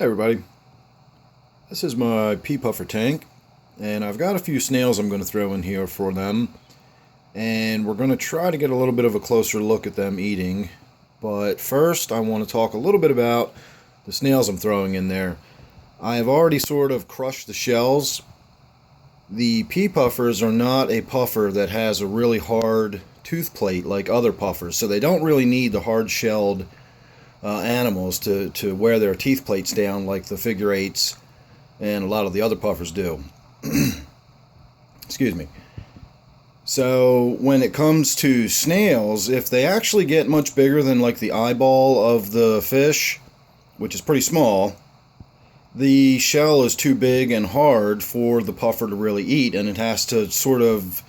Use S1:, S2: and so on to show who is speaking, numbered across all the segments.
S1: Hey everybody, this is my pea puffer tank, and I've got a few snails I'm going to throw in here for them, and we're going to try to get a little bit of a closer look at them eating. But first I want to talk a little bit about the snails I'm throwing in there. I have already sort of crushed the shells. The pea puffers are not a puffer that has a really hard tooth plate like other puffers, so they don't really need the hard-shelled animals to wear their teeth plates down like the figure eights and a lot of the other puffers do. Excuse me. So when it comes to snails, if they actually get much bigger than like the eyeball of the fish, which is pretty small, the shell is too big and hard for the puffer to really eat, and it has to sort of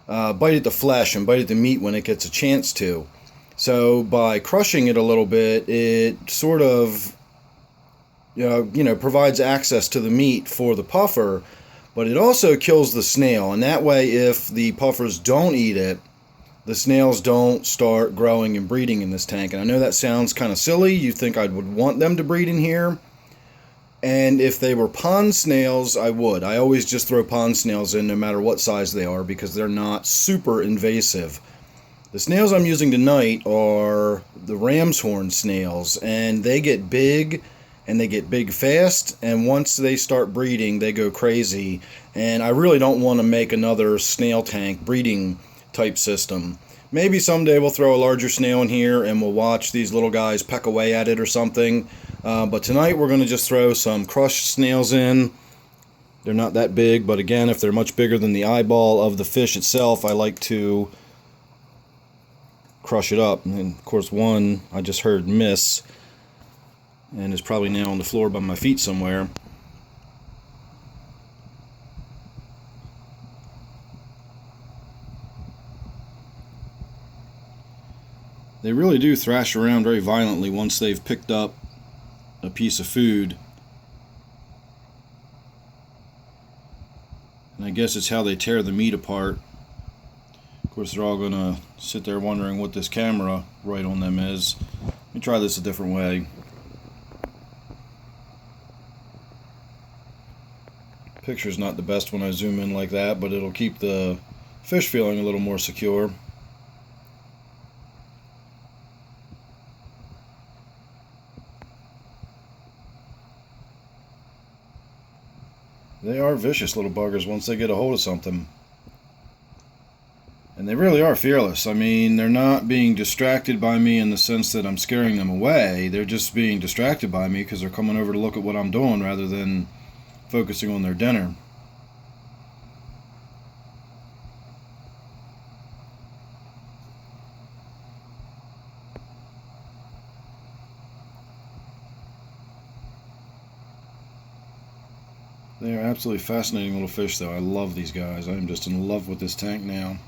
S1: bite at the flesh and bite at the meat when it gets a chance to. So by crushing it a little bit, it sort of provides access to the meat for the puffer, but it also kills the snail. And that way, if the puffers don't eat it, the snails don't start growing and breeding in this tank. And I know that sounds kind of silly. You think I would want them to breed in here. And if they were pond snails, I would. I always just throw pond snails in no matter what size they are because they're not super invasive. The snails I'm using tonight are the ramshorn snails, and they get big, and they get big fast, and once they start breeding, they go crazy. And I really don't want to make another snail tank breeding type system. Maybe someday we'll throw a larger snail in here, and we'll watch these little guys peck away at it or something. But tonight we're going to just throw some crushed snails in. They're not that big, but again, if they're much bigger than the eyeball of the fish itself, I like to crush it up. And of course, one I just heard miss and is probably now on the floor by my feet somewhere. They really do thrash around very violently once they've picked up a piece of food. And I guess it's how they tear the meat apart. Of course, they're all going to sit there wondering what this camera right on them is. Let me try this a different way. Picture's not the best when I zoom in like that, but it'll keep the fish feeling a little more secure. They are vicious little buggers once they get a hold of something. And they really are fearless. I mean, they're not being distracted by me in the sense that I'm scaring them away. They're just being distracted by me because they're coming over to look at what I'm doing rather than focusing on their dinner. They are absolutely fascinating little fish, though. I love these guys. I am just in love with this tank now.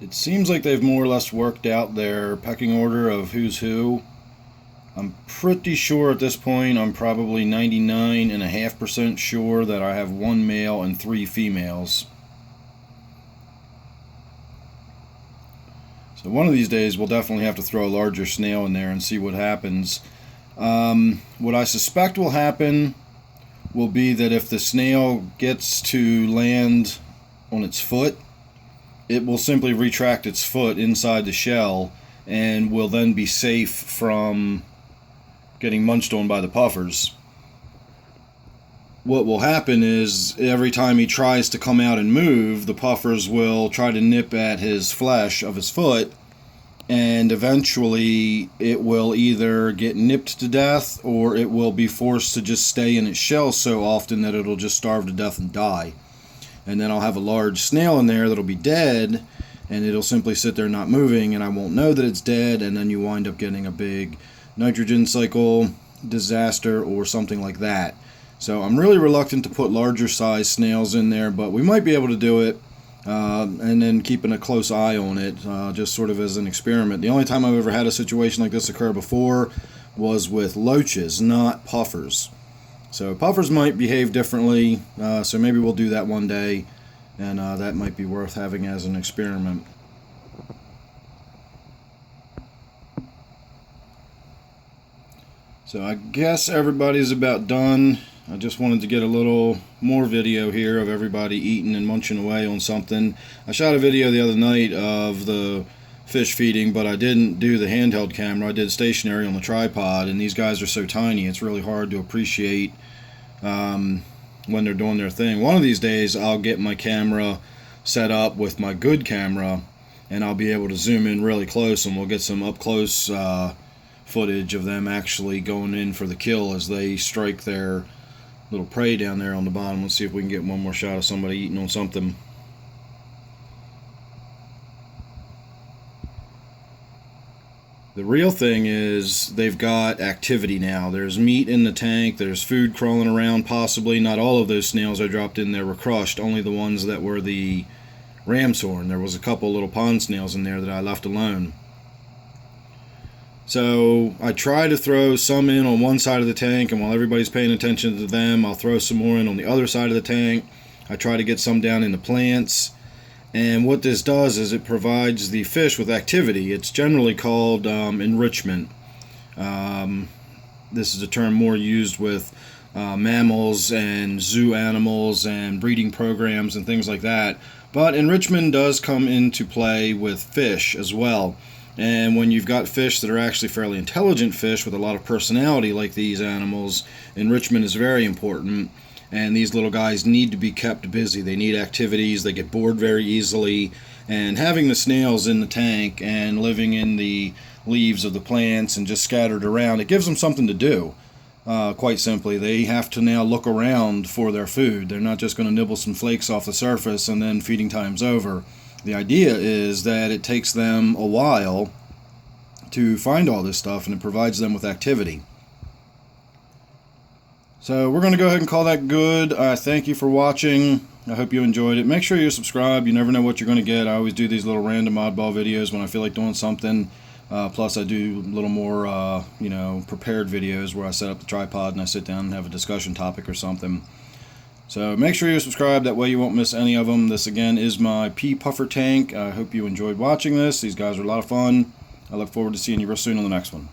S1: It seems like they've more or less worked out their pecking order of who's who. I'm pretty sure at this point, I'm probably 99.5% sure that I have one male and 3 females. So one of these days we'll definitely have to throw a larger snail in there and see what happens. What I suspect will happen will be that if the snail gets to land on its foot, it will simply retract its foot inside the shell and will then be safe from getting munched on by the puffers. What will happen is every time he tries to come out and move, the puffers will try to nip at his flesh of his foot, and eventually it will either get nipped to death or it will be forced to just stay in its shell so often that it'll just starve to death and die. And then I'll have a large snail in there that'll be dead, and it'll simply sit there not moving, and I won't know that it's dead, and then you wind up getting a big nitrogen cycle disaster or something like that. So I'm really reluctant to put larger size snails in there, but we might be able to do it, and then keeping a close eye on it, just sort of as an experiment. The only time I've ever had a situation like this occur before was with loaches, not puffers. So puffers might behave differently, so maybe we'll do that one day, and that might be worth having as an experiment. So I guess everybody's about done. I just wanted to get a little more video here of everybody eating and munching away on something. I shot a video the other night of the fish feeding, but I didn't do the handheld camera. I did stationary on the tripod, and these guys are so tiny it's really hard to appreciate when they're doing their thing. One of these days I'll get my camera set up with my good camera and I'll be able to zoom in really close, and we'll get some up close footage of them actually going in for the kill as they strike their little prey down there on the bottom. Let's see if we can get one more shot of somebody eating on something. The real thing is they've got activity now. There's meat in the tank, there's food crawling around possibly. Not all of those snails I dropped in there were crushed, only the ones that were the ramshorn. There was a couple little pond snails in there that I left alone. So I try to throw some in on one side of the tank, and while everybody's paying attention to them, I'll throw some more in on the other side of the tank. I try to get some down in the plants. And what this does is it provides the fish with activity. It's generally called enrichment. This is a term more used with mammals and zoo animals and breeding programs and things like that. But enrichment does come into play with fish as well. And when you've got fish that are actually fairly intelligent fish with a lot of personality like these animals, enrichment is very important. And these little guys need to be kept busy. They need activities. They get bored very easily. And having the snails in the tank and living in the leaves of the plants and just scattered around, it gives them something to do. Quite simply, they have to now look around for their food. They're not just going to nibble some flakes off the surface and then feeding time's over. The idea is that it takes them a while to find all this stuff, and it provides them with activity. So we're going to go ahead and call that good. Thank you for watching. I hope you enjoyed it. Make sure you're subscribed. You never know what you're going to get. I always do these little random oddball videos when I feel like doing something. Plus I do a little more prepared videos where I set up the tripod and I sit down and have a discussion topic or something. So make sure you're subscribed, that way you won't miss any of them. This again is my pea puffer tank. I hope you enjoyed watching this. These guys are a lot of fun. I look forward to seeing you real soon on the next one.